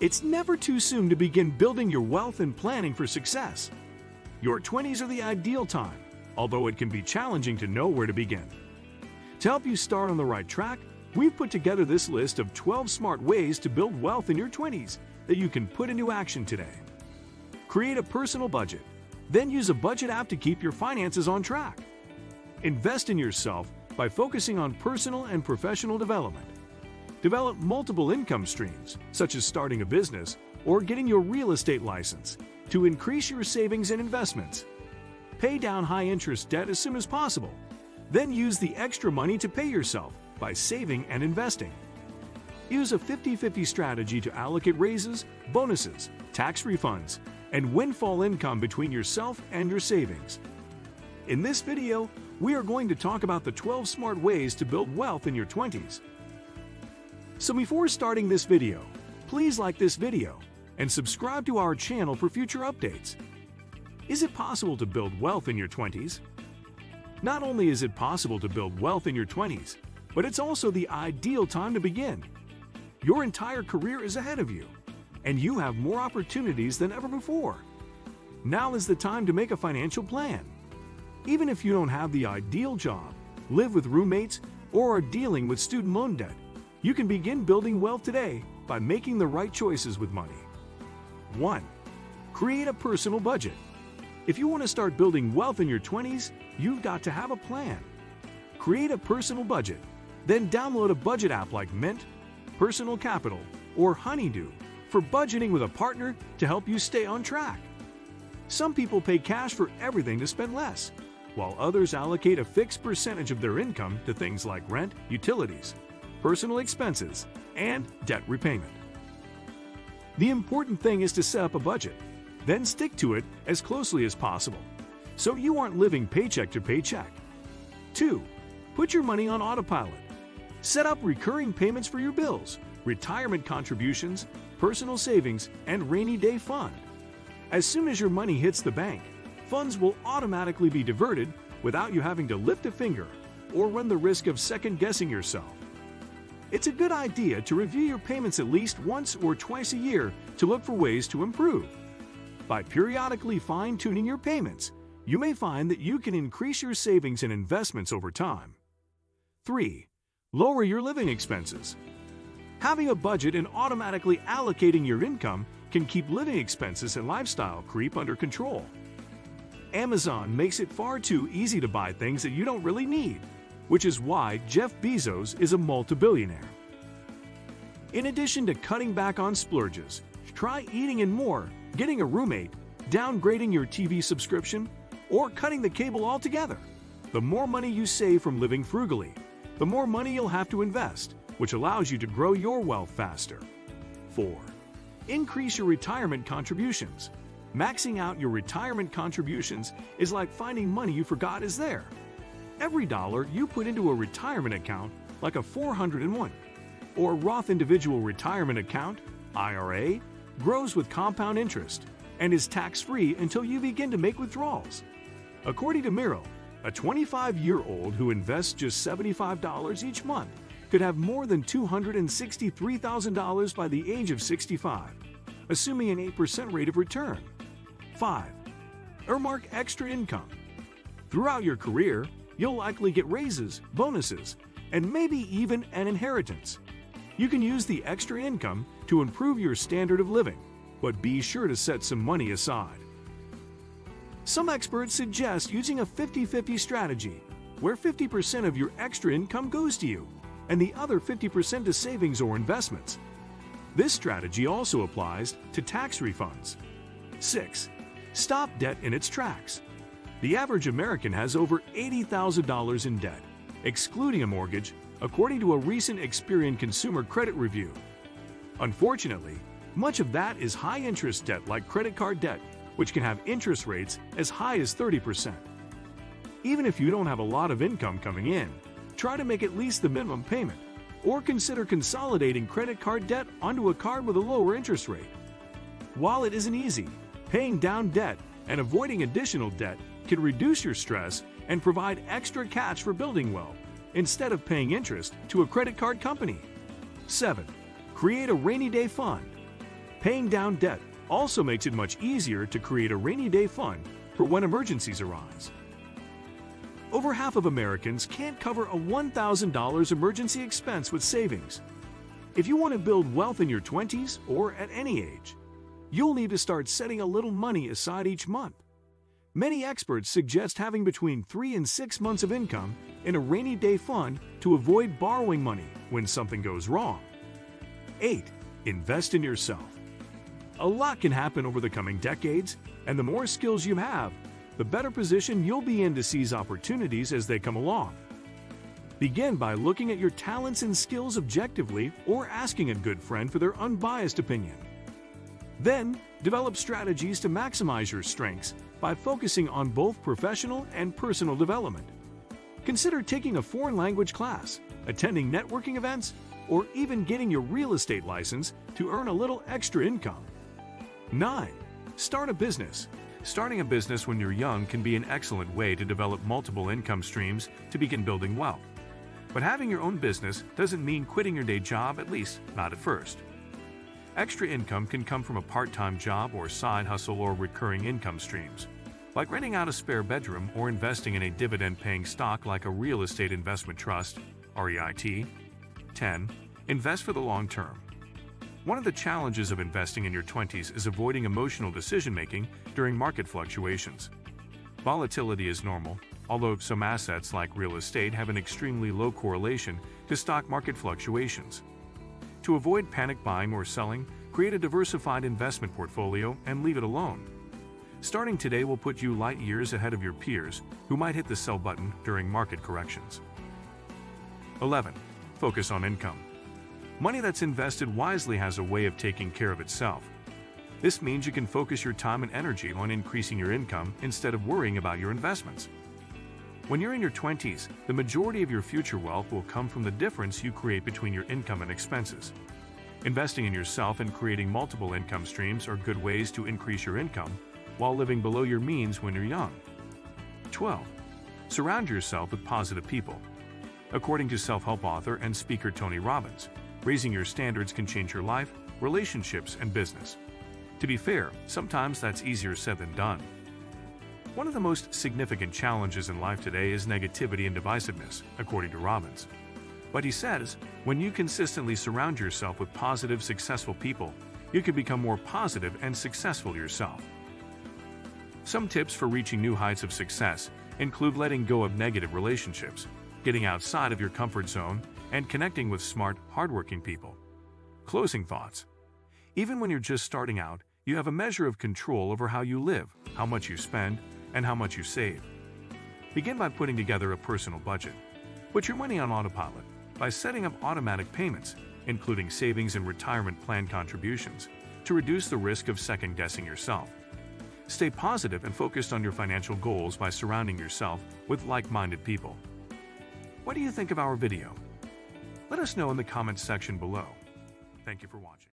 It's never too soon to begin building your wealth and planning for success. Your 20s are the ideal time, although it can be challenging to know where to begin. To help you start on the right track, we've put together this list of 12 smart ways to build wealth in your 20s that you can put into action today. Create a personal budget, then use a budget app to keep your finances on track. Invest in yourself by focusing on personal and professional development. Develop multiple income streams, such as starting a business or getting your real estate license, to increase your savings and investments. Pay down high-interest debt as soon as possible. Then use the extra money to pay yourself by saving and investing. Use a 50-50 strategy to allocate raises, bonuses, tax refunds, and windfall income between yourself and your savings. In this video, we are going to talk about the 12 smart ways to build wealth in your 20s. So before starting this video, please like this video and subscribe to our channel for future updates. Is it possible to build wealth in your 20s? Not only is it possible to build wealth in your 20s, but it's also the ideal time to begin. Your entire career is ahead of you, and you have more opportunities than ever before. Now is the time to make a financial plan. Even if you don't have the ideal job, live with roommates, or are dealing with student loan debt, you can begin building wealth today by making the right choices with money. 1. Create a personal budget. If you want to start building wealth in your 20s, you've got to have a plan. Create a personal budget, then download a budget app like Mint, Personal Capital, or Honeydew for budgeting with a partner to help you stay on track. Some people pay cash for everything to spend less, while others allocate a fixed percentage of their income to things like rent, utilities, personal expenses, and debt repayment. The important thing is to set up a budget, then stick to it as closely as possible, so you aren't living paycheck to paycheck. 2. Put your money on autopilot. Set up recurring payments for your bills, retirement contributions, personal savings, and rainy day fund. As soon as your money hits the bank, funds will automatically be diverted without you having to lift a finger or run the risk of second-guessing yourself. It's a good idea to review your payments at least once or twice a year to look for ways to improve. By periodically fine-tuning your payments, you may find that you can increase your savings and investments over time. 3. Lower your living expenses. Having a budget and automatically allocating your income can keep living expenses and lifestyle creep under control. Amazon makes it far too easy to buy things that you don't really need, which is why Jeff Bezos is a multi-billionaire. In addition to cutting back on splurges, try eating in more, getting a roommate, downgrading your TV subscription, or cutting the cable altogether. The more money you save from living frugally, the more money you'll have to invest, which allows you to grow your wealth faster. 4. Increase your retirement contributions. Maxing out your retirement contributions is like finding money you forgot is there. Every dollar you put into a retirement account, like a 401 or Roth Individual Retirement Account, IRA, grows with compound interest and is tax-free until you begin to make withdrawals. According to Miro, a 25-year-old who invests just $75 each month could have more than $263,000 by the age of 65, assuming an 8% rate of return. 5. Earmark extra income. Throughout your career, you'll likely get raises, bonuses, and maybe even an inheritance. You can use the extra income to improve your standard of living, but be sure to set some money aside. Some experts suggest using a 50-50 strategy, where 50% of your extra income goes to you, and the other 50% to savings or investments. This strategy also applies to tax refunds. 6. Stop debt in its tracks. The average American has over $80,000 in debt, excluding a mortgage, according to a recent Experian Consumer Credit Review. Unfortunately, much of that is high-interest debt like credit card debt, which can have interest rates as high as 30%. Even if you don't have a lot of income coming in, try to make at least the minimum payment, or consider consolidating credit card debt onto a card with a lower interest rate. While it isn't easy, paying down debt and avoiding additional debt can reduce your stress and provide extra cash for building wealth, instead of paying interest to a credit card company. 7. Create a rainy day fund. Paying down debt also makes it much easier to create a rainy day fund for when emergencies arise. Over half of Americans can't cover a $1,000 emergency expense with savings. If you want to build wealth in your 20s or at any age, you'll need to start setting a little money aside each month. Many experts suggest having between 3 and 6 months of income in a rainy day fund to avoid borrowing money when something goes wrong. 8. Invest in yourself. A lot can happen over the coming decades, and the more skills you have, the better position you'll be in to seize opportunities as they come along. Begin by looking at your talents and skills objectively or asking a good friend for their unbiased opinion. Then, develop strategies to maximize your strengths by focusing on both professional and personal development. Consider taking a foreign language class, attending networking events, or even getting your real estate license to earn a little extra income. 9. Start a business. Starting a business when you're young can be an excellent way to develop multiple income streams to begin building wealth. But having your own business doesn't mean quitting your day job, at least not at first. Extra income can come from a part-time job or side hustle or recurring income streams, like renting out a spare bedroom or investing in a dividend-paying stock like a real estate investment trust, REIT. 10. Invest for the long term. One of the challenges of investing in your 20s is avoiding emotional decision-making during market fluctuations. Volatility is normal, although some assets like real estate have an extremely low correlation to stock market fluctuations. To avoid panic buying or selling, create a diversified investment portfolio and leave it alone. Starting today will put you light years ahead of your peers who might hit the sell button during market corrections. 11. Focus on income. Money that's invested wisely has a way of taking care of itself. This means you can focus your time and energy on increasing your income instead of worrying about your investments. When you're in your 20s, the majority of your future wealth will come from the difference you create between your income and expenses. Investing in yourself and creating multiple income streams are good ways to increase your income while living below your means when you're young. 12. Surround yourself with positive people. According to self-help author and speaker Tony Robbins, raising your standards can change your life, relationships, and business. To be fair, sometimes that's easier said than done. One of the most significant challenges in life today is negativity and divisiveness, according to Robbins. But he says, when you consistently surround yourself with positive, successful people, you can become more positive and successful yourself. Some tips for reaching new heights of success include letting go of negative relationships, getting outside of your comfort zone, and connecting with smart, hardworking people. Closing thoughts. Even when you're just starting out, you have a measure of control over how you live, how much you spend, and how much you save. Begin by putting together a personal budget. Put your money on autopilot by setting up automatic payments, including savings and retirement plan contributions, to reduce the risk of second-guessing yourself. Stay positive and focused on your financial goals by surrounding yourself with like-minded people. What do you think of our video? Let us know in the comments section below. Thank you for watching.